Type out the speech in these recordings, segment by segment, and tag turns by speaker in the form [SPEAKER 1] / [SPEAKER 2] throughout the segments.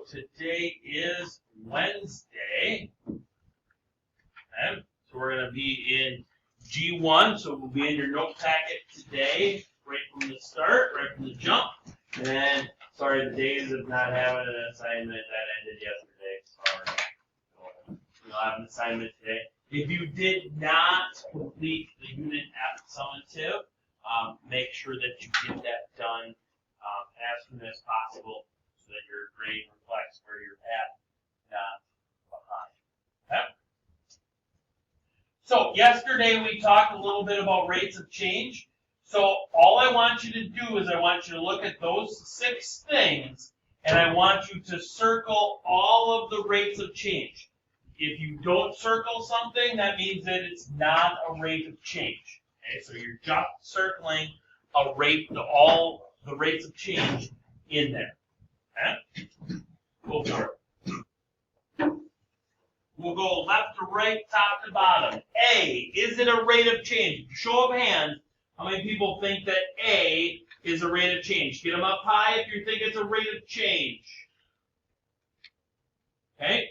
[SPEAKER 1] today is Wednesday. Okay. So we're going to be in G1, so we'll be in your note packet today, right from the start, right from the jump. And then, sorry, the days of not having an assignment, that ended yesterday. Sorry. We'll have an assignment today. If you did not complete the unit summative, make sure that you get that done as soon as possible so that your grade reflects where you're at, not behind. Okay? So yesterday we talked a little bit about rates of change. So all I want you to do is I want you to look at those 6 things, and I want you to circle all of the rates of change. If you don't circle something, that means that it's not a rate of change. Okay, so you're just circling a rate, all the rates of change in there. Okay? Go for it. We'll go left to right, top to bottom. A, is it a rate of change? Show of hands, how many people think that A is a rate of change? Get them up high if you think it's a rate of change. Okay?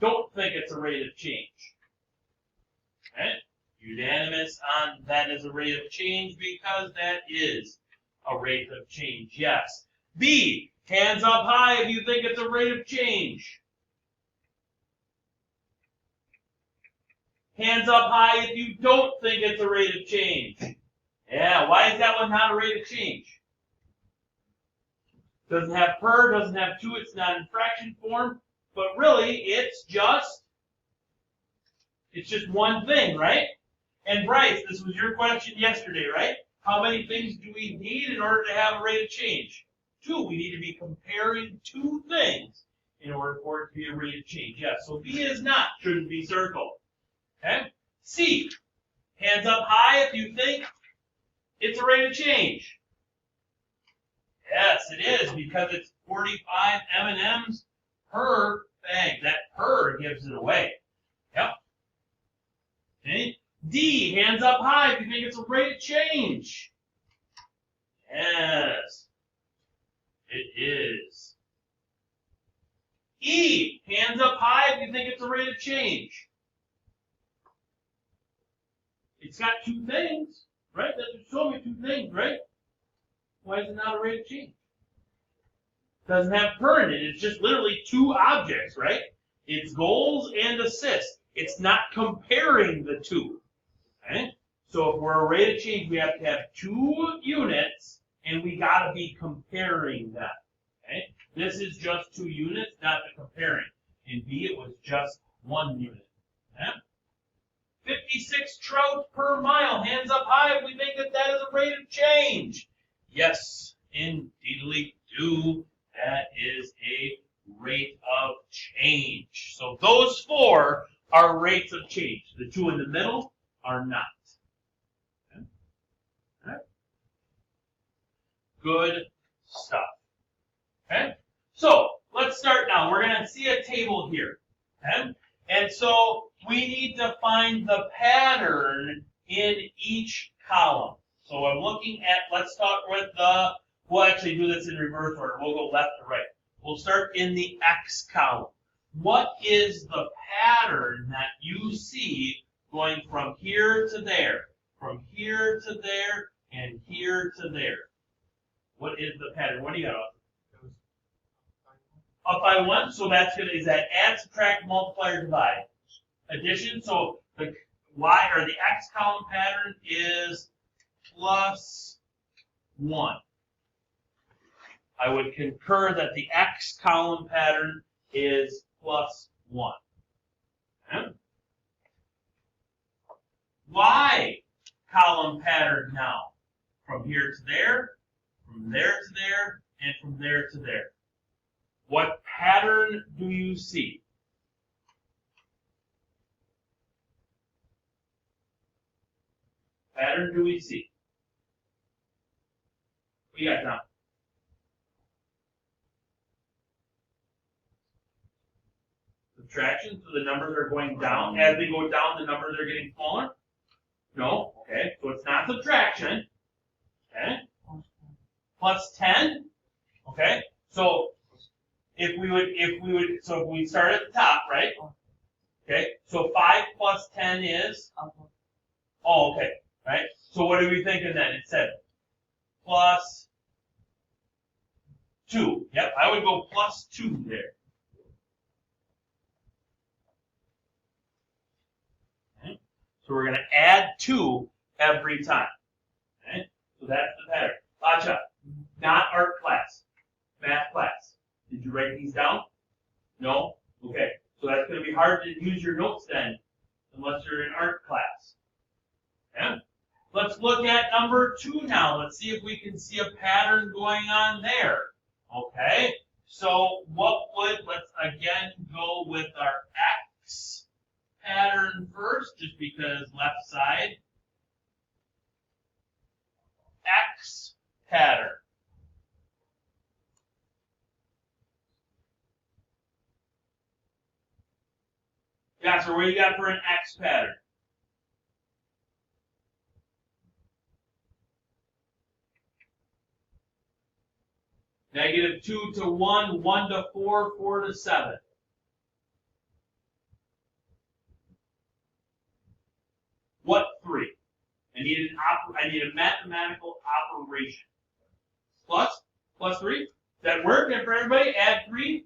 [SPEAKER 1] Don't think it's a rate of change. Okay? Unanimous on that is a rate of change because that is a rate of change. Yes. B, hands up high if you think it's a rate of change. Hands up high if you don't think it's a rate of change. Yeah, why is that one not a rate of change? Doesn't have per, doesn't have to, it's not in fraction form, but really it's just one thing, right? And Bryce, this was your question yesterday, right? How many things do we need in order to have a rate of change? 2. We need to be comparing 2 things in order for it to be a rate of change. Yes, so B is not, shouldn't be circled. Okay? C, hands up high if you think it's a rate of change. Yes, it is, because it's 45 M&Ms per bag. That per gives it away. Yep. Okay? D, hands up high if you think it's a rate of change. Yes, it is. E, hands up high if you think it's a rate of change. It's got 2 things, right? That just show me 2 things, right? Why is it not a rate of change? Doesn't have per in it. It's just literally 2 objects, right? It's goals and assists. It's not comparing the 2. Okay? So if we're a rate of change, we have to have 2 units, and we got to be comparing them. Okay? This is just 2 units, not the comparing. In B, it was just 1 unit. Okay? 56 trout per mile. Hands up high if we think that that is a rate of change. Yes, indeedly do. That is a rate of change. So those 4 are rates of change. The 2 in the middle are not. Okay? All right. Good stuff. Okay? So let's start now. We're going to see a table here. Okay? And so we need to find the pattern in each column. So I'm looking at, let's start with we'll actually do this in reverse order. We'll go left to right. We'll start in the X column. What is the pattern that you see going from here to there, from here to there, and here to there? What is the pattern? What do you got? Up by 1, so that's good. Is that add, subtract, multiply, or divide? Addition, so the Y or the X column pattern is plus 1. I would concur that the X column pattern is plus 1. Okay? Y column pattern now. From here to there, from there to there, and from there to there. What pattern do you see? Pattern do we see? What do you got now? Subtraction, so the numbers are going down. As they go down, the numbers are getting smaller? No? Okay, so it's not subtraction. Okay? Plus 10? Okay, so if we start at the top, right? Okay, so 5 plus 10 is, oh, okay, right? So what are we thinking then? It said plus 2. Yep, I would go plus 2 there. Okay. So we're going to add 2 every time. Okay, so that's the pattern. Watch out. Not art class, math class. Did you write these down? No? Okay. So that's going to be hard to use your notes then, unless you're in art class. Okay? Let's look at number 2 now. Let's see if we can see a pattern going on there. Okay? So let's again go with our X pattern first, just because left side. X pattern. Yeah, so what do you got for an X pattern? -2 to 1, 1 to 4, 4 to 7. What 3? I need a mathematical operation. Plus 3. Does that work for everybody? Add 3.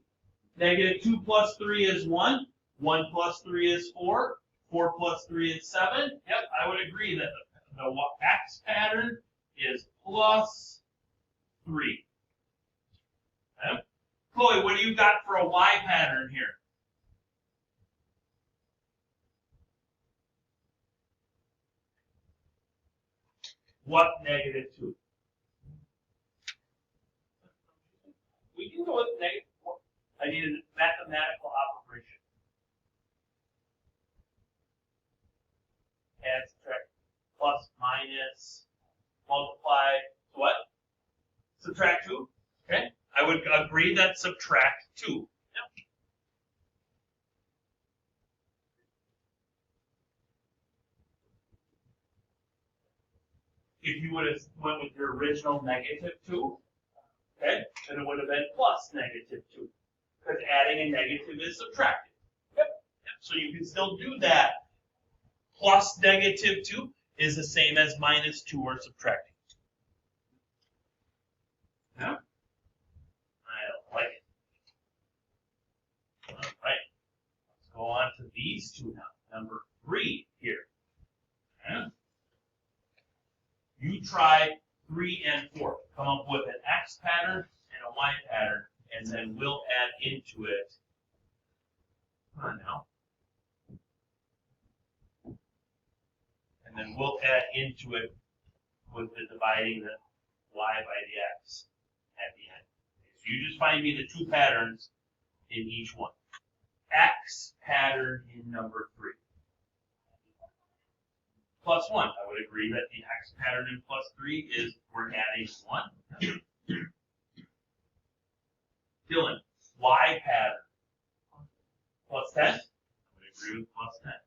[SPEAKER 1] -2 plus 3 is 1. 1 plus 3 is 4. 4 plus 3 is 7. Yep, I would agree that the X pattern is plus 3. Okay. Chloe, what do you got for a Y pattern here? What -2? We can go with -4. I need a mathematical operation. Add, subtract, plus, minus, multiply, what? Subtract 2? Okay. I would agree that subtract 2. Yep. If you would have went with your original -2, okay, then it would have been plus -2. Because adding a negative is subtracting. Yep. So you can still do that. Plus -2 is the same as -2 or subtracting. Yeah? I don't like it. All right. Let's go on to these two now. Number 3 here. Okay. You try 3 and 4. Come up with an X pattern and a Y pattern, and then we'll add into it. Come on now. And then we'll add into it with the dividing the Y by the X at the end. So you just find me the 2 patterns in each one. X pattern in number 3. Plus 1. I would agree that the X pattern in plus 3 is we're adding 1. Dylan, Y pattern. Plus 10. I would agree with plus 10.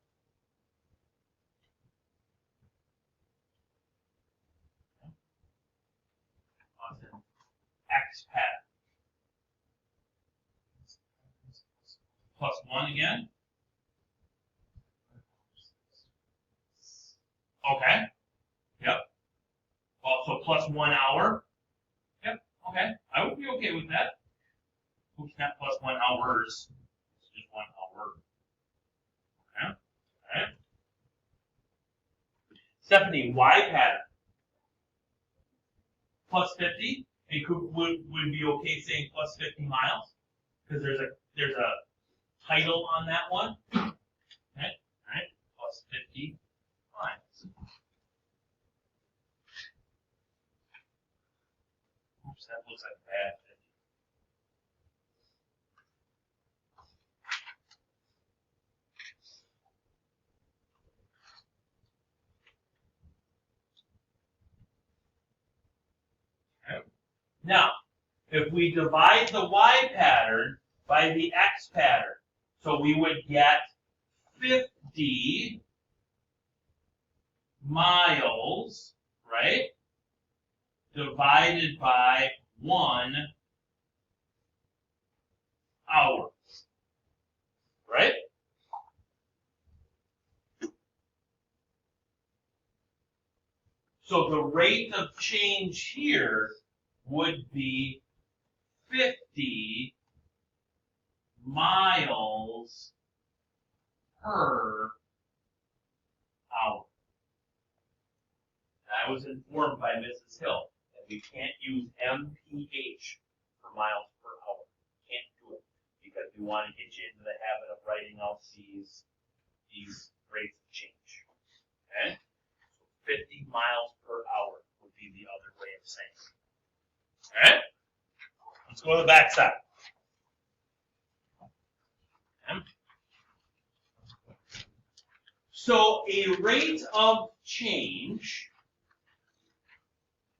[SPEAKER 1] X pattern. Plus 1 again. Okay. Yep. Also plus 1 hour. Yep. Okay. I would be okay with that. Oops, not plus 1 hours. It's just 1 hour. Okay. Okay. Stephanie, Y pattern. Plus 50. And would be okay saying plus 50 miles? Because there's a title on that one. Okay. All right. Plus 50 miles. Oops, that looks like bad 50. Okay. Now, if we divide the Y pattern by the X pattern, so we would get 50 miles, right? Divided by 1 hour. Right? So the rate of change here would be 50 miles per hour. And I was informed by Mrs. Hill that we can't use MPH for miles per hour. Can't do it because we want to get you into the habit of writing out these rates of change. Okay? So 50 miles per hour would be the other way of saying it. All right? Let's go to the back side. Okay? So a rate of change,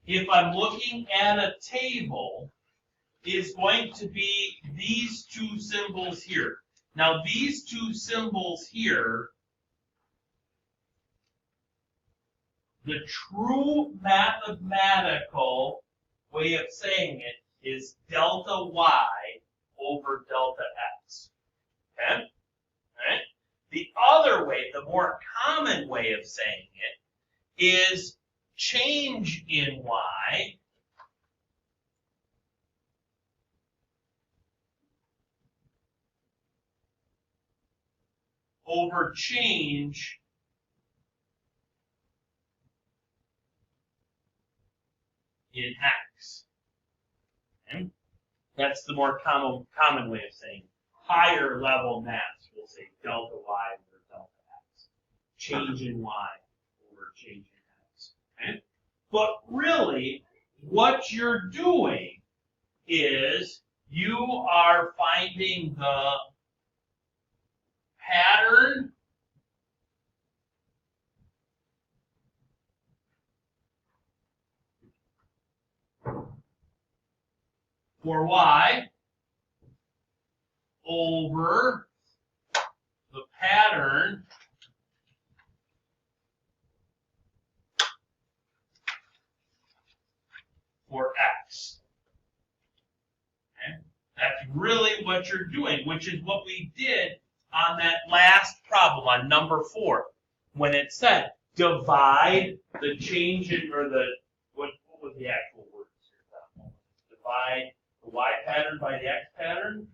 [SPEAKER 1] if I'm looking at a table, is going to be these two symbols here. Now these two symbols here, the true mathematical way of saying it is delta y over delta x. Okay? All right? The other way, the more common way of saying it, is change in y over change in x. Okay? That's the more common way of saying it. Higher level maths will say delta y over delta x. Change in y over change in x. Okay? But really, what you're doing is you are finding the pattern for y over the pattern for x. Okay? That's really what you're doing, which is what we did on that last problem on number 4, when it said divide the change in, or the, what was the actual word? Divide the y pattern by the x pattern.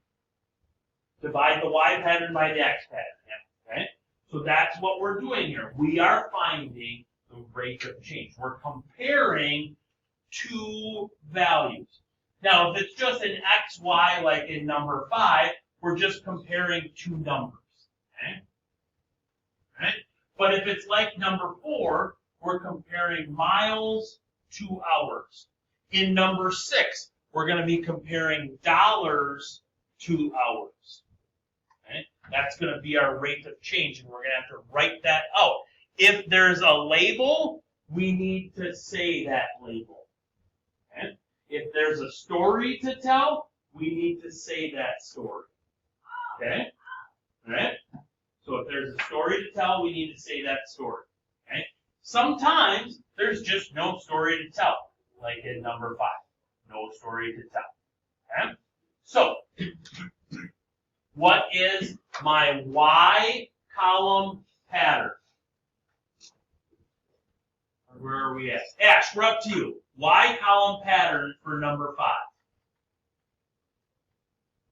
[SPEAKER 1] Divide the y pattern by the x pattern. Yeah. Okay? So that's what we're doing here. We are finding the rate of change. We're comparing two values. Now, if it's just an x, y, like in number 5, we're just comparing two numbers. Okay? Right? But if it's like number 4, we're comparing miles to hours. In number 6, we're going to be comparing dollars to hours. Okay? That's going to be our rate of change, and we're going to have to write that out. If there's a label, we need to say that label. Okay? If there's a story to tell, we need to say that story. Okay? All right? So if there's a story to tell, we need to say that story. Okay? Sometimes there's just no story to tell, like in number 5. No story to tell. Okay? So, what is my Y column pattern? Where are we at? Ash, we're up to you. Y column pattern for number 5.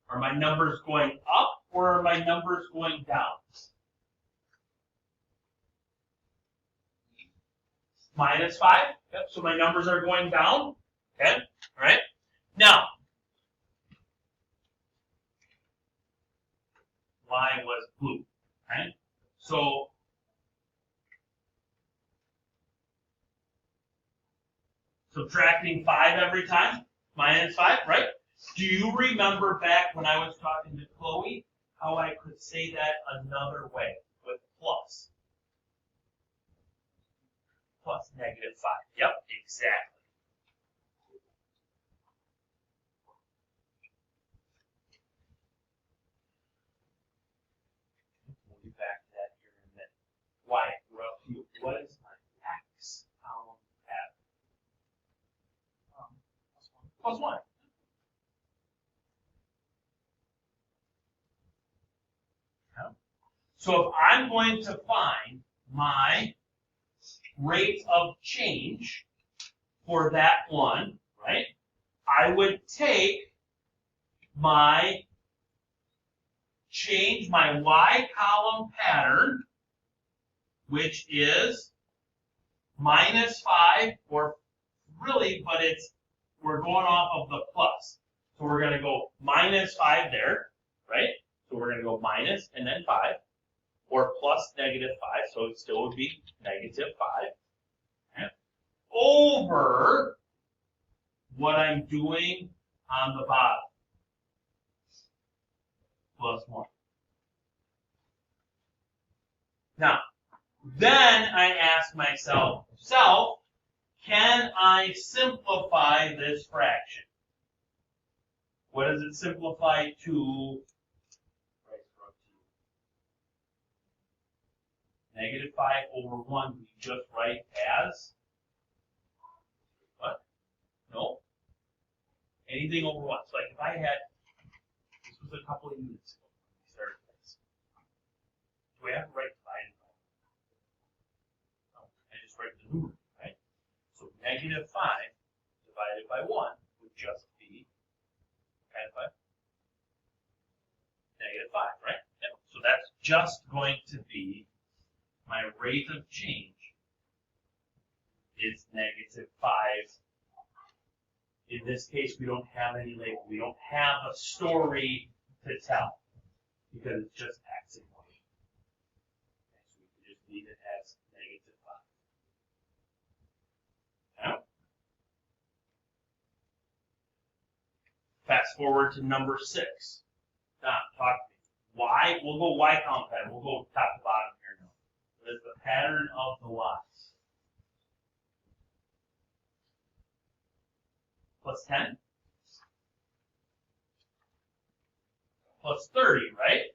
[SPEAKER 1] Are my numbers going up or are my numbers going down? Minus 5. Yep, so my numbers are going down. Okay, all right. Now, Y was blue. Okay, so subtracting 5 every time, minus 5, right? Do you remember back when I was talking to Chloe how I could say that another way with plus? Plus negative 5. Yep, exactly. We'll get back to that here in a minute. Wyatt, we're up to you. What is my X column pattern? Plus 1. So if I'm going to find my rate of change for that one, right, I would take my change, my Y column pattern, which is -5, or really, but we're going off of the plus. So we're going to go -5 there, right? So we're going to go minus and then 5, or plus -5, so it still would be -5, okay, over what I'm doing on the bottom, plus 1. Now, then I ask myself, can I simplify this fraction? What does it simplify to? -5 over 1, we just write as what? No. Anything over 1. So like if I had, this was a couple of units ago when we started this. Do I have to write divided by? No, I just write the numerator, right? So -5 divided by 1 would just be -5, right? Yep. So that's just going to be my rate of change is -5. In this case, we don't have any label. We don't have a story to tell because it's just X and Y. Okay, so we can just leave it as -5. Now, fast forward to number 6. Don, talk to me. Y, we'll go Y column pattern. We'll go top to bottom here now. What is the pattern of the Y's? Plus 10? Plus 30, right?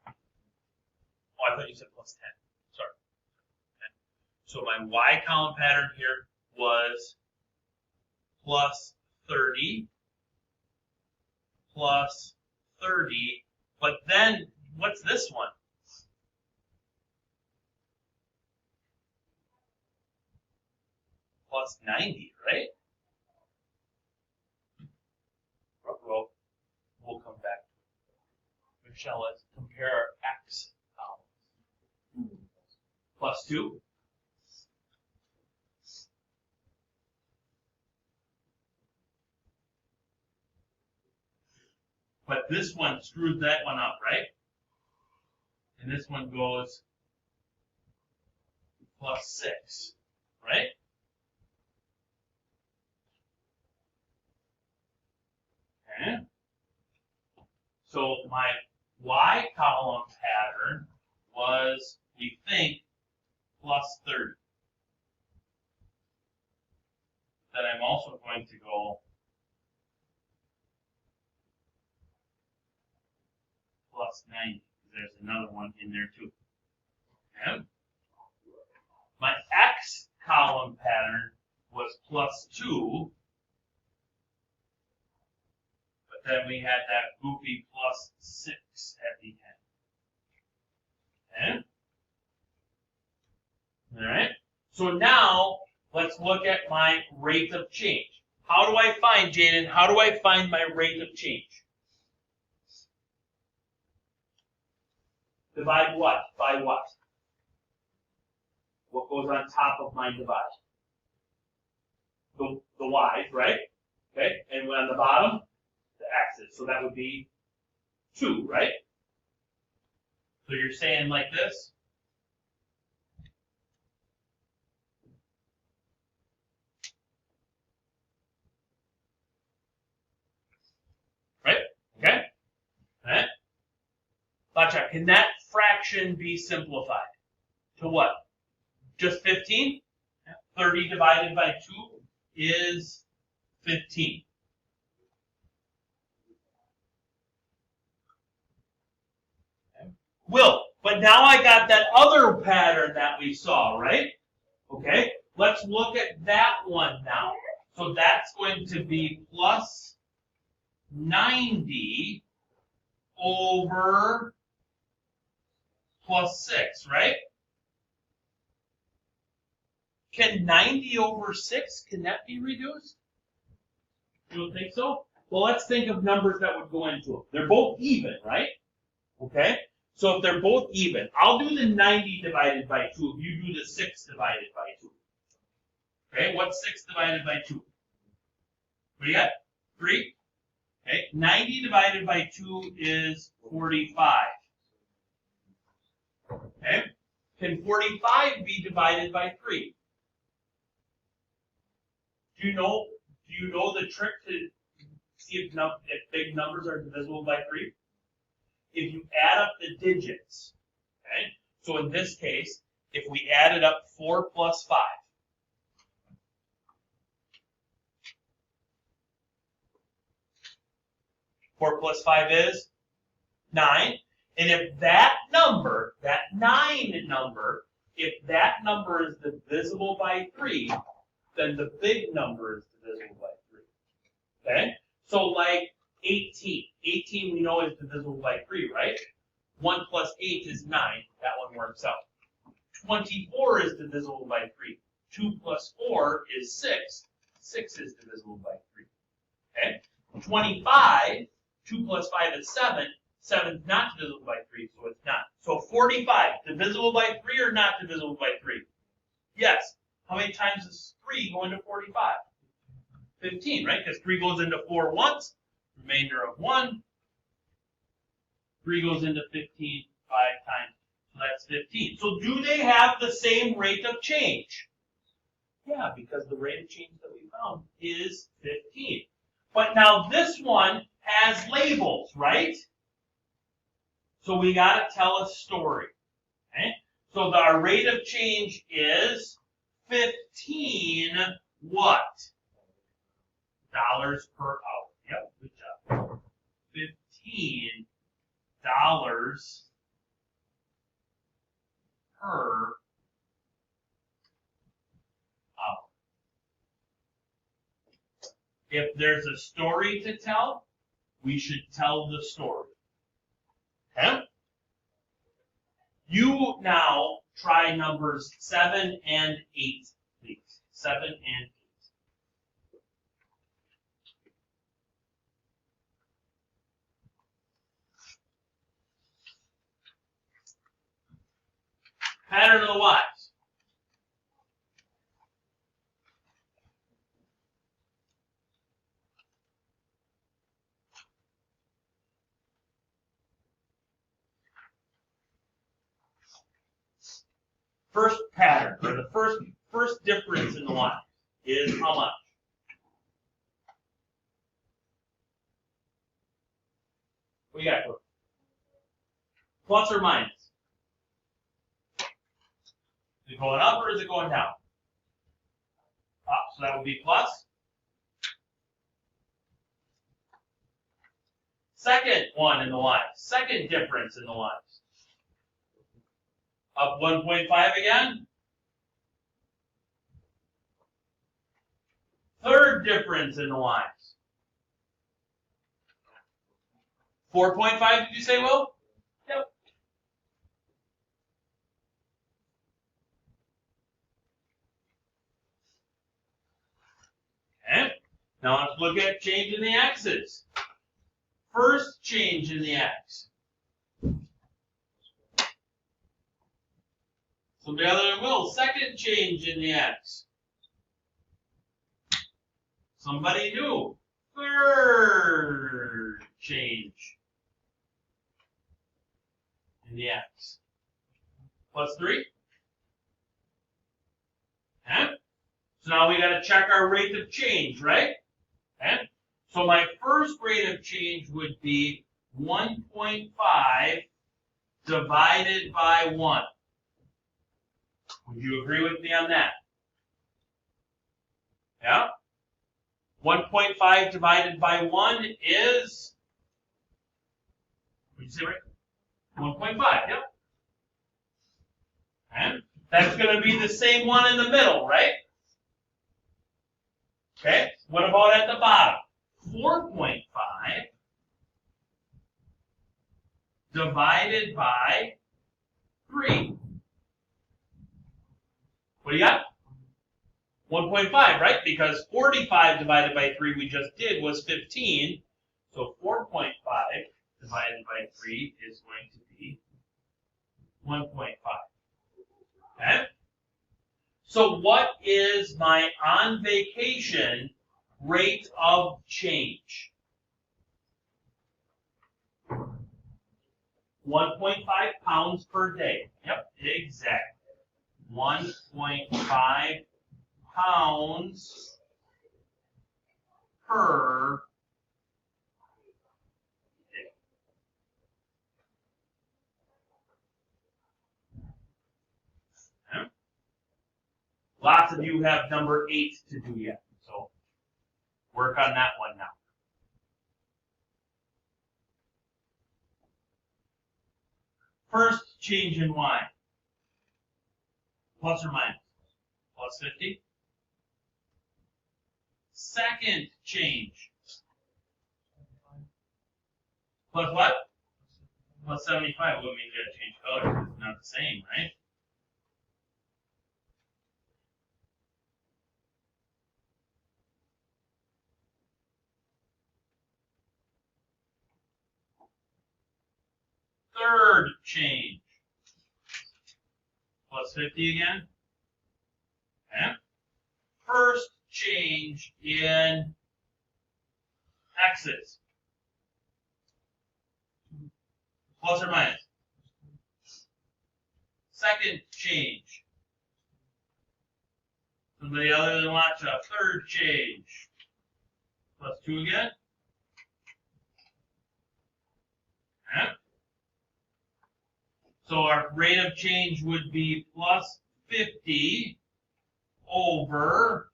[SPEAKER 1] Oh, I thought you said plus 10. Sorry. Okay. So my Y column pattern here was plus 30, plus 30, but then what's this one? Plus 90, right? Well, we'll come back to it. Michelle, let's compare our X columns. Plus 2. But this one screws that one up, right? And this one goes plus 6, right? Okay. So my Y column pattern was, we think, plus 30. Then I'm also going to go plus 90. There's another one in there too. Okay. My X column pattern was plus 2. Then we had that goofy plus 6 at the end. Okay? All right? So now, let's look at my rate of change. How do I find, Jaden, how do I find my rate of change? Divide what? By what? What goes on top of my divide? The Y's, right? Okay? And on the bottom? The X's. So that would be 2, right? So you're saying like this? Right? Okay? Alright? Gotcha. Can that fraction be simplified? To what? Just 15? 30 divided by 2 is 15. Will, but now I got that other pattern that we saw, right? Okay, let's look at that one now. So that's going to be plus 90 over plus 6, right? Can 90 over 6, can that be reduced? You don't think so? Well, let's think of numbers that would go into them. They're both even, right? Okay? So if they're both even, I'll do the 90 divided by 2 if you do the 6 divided by 2. Okay, what's 6 divided by 2? What do you got? 3? Okay, 90 divided by 2 is 45. Okay? Can 45 be divided by 3? Do you know the trick to see if big numbers are divisible by 3? If you add up the digits, okay? So in this case, if we added up 4 plus 5, four plus 5 is 9. And if that number, that 9 number, if that number is divisible by 3, then the big number is divisible by 3. Okay? So like 18. 18 we know is divisible by 3, right? 1 plus 8 is 9. That one works out. 24 is divisible by 3. 2 plus 4 is 6. 6 is divisible by 3. Okay? 25, 2 plus 5 is 7. 7 is not divisible by 3, so it's not. So 45, divisible by 3 or not divisible by 3? Yes. How many times does 3 go into 45? 15, right? Because 3 goes into 4 once, remainder of 1. 3 goes into 15 5 times, so that's 15. So do they have the same rate of change? Yeah, because the rate of change that we found is 15. But now this one has labels, right? So we got to tell a story. Okay? So our rate of change is 15 what? Dollars per hour. Yep, good job. $15 per hour. If there's a story to tell, we should tell the story. Okay? You now try numbers 7 and 8, please. 7 and 8. Pattern of the whys. First pattern, or the first difference in the line is how much? What do you got? Plus or minus? Is it going up or is it going down? Up, so that would be plus. Second one in the line. Second difference in the lines. Up 1.5 again. Third difference in the lines. 4.5, did you say, Will? Yep. Okay. Now let's look at change in the x's. First change in the x. Somebody other than Will. Second change in the x. Somebody new. Third change in the x. Plus 3. Okay. So now we got to check our rate of change, right? Okay. So my first rate of change would be 1.5 divided by 1. Would you agree with me on that? Yeah? 1.5 divided by 1 is, what did you say, right? 1.5, yep. And that's going to be the same one in the middle, right? Okay, what about at the bottom? 4.5 divided by 3. What do you got? 1.5, right? Because 45 divided by 3 we just did was 15. So 4.5 divided by 3 is going to be 1.5. Okay? So what is my on vacation rate of change? 1.5 pounds per day. Yep, exactly. 1.5 pounds per day. Okay. Lots of you have number 8 to do yet, so work on that one now. First change in y, plus or minus, plus 50. Second change, plus what? Plus 75. Well, it means you got to change colors. It's not the same, right? Third change, plus 50 again. Okay. First change in x's, plus or minus. Second change. Somebody other than watch a third change. Plus 2 again. Okay. So our rate of change would be plus 50 over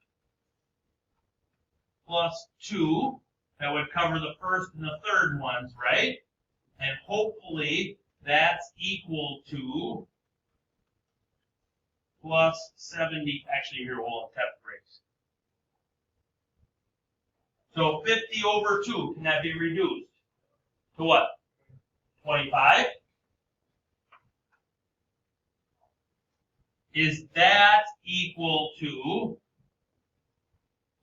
[SPEAKER 1] plus 2. That would cover the first and the third ones, right? And hopefully that's equal to plus 70. Actually, here, hold on, tap the brakes. So 50 over 2, can that be reduced? To what? 25? Is that equal to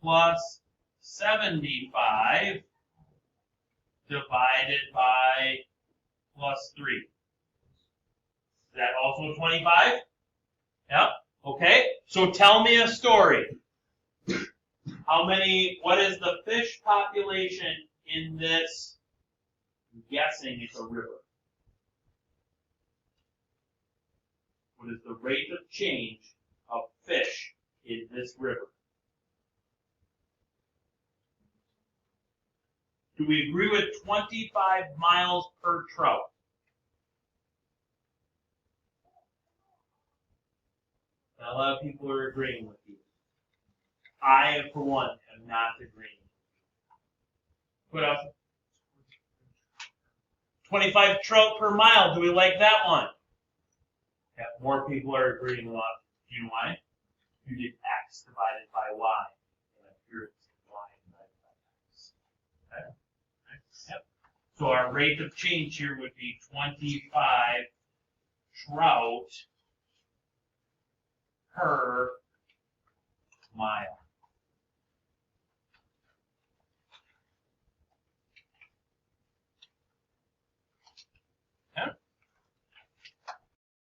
[SPEAKER 1] plus 75 divided by plus 3? Is that also 25? Yep. Okay. So tell me a story. What is the fish population in this? I'm guessing it's a river. What is the rate of change of fish in this river? Do we agree with 25 miles per trout? A lot of people are agreeing with you. I, for one, am not agreeing. What else? 25 trout per mile. Do we like that one? Yeah, more people are agreeing with us. Do you know why? You did x divided by y. And here it's y divided by x. Okay? Yep. So our rate of change here would be 25 trout per mile.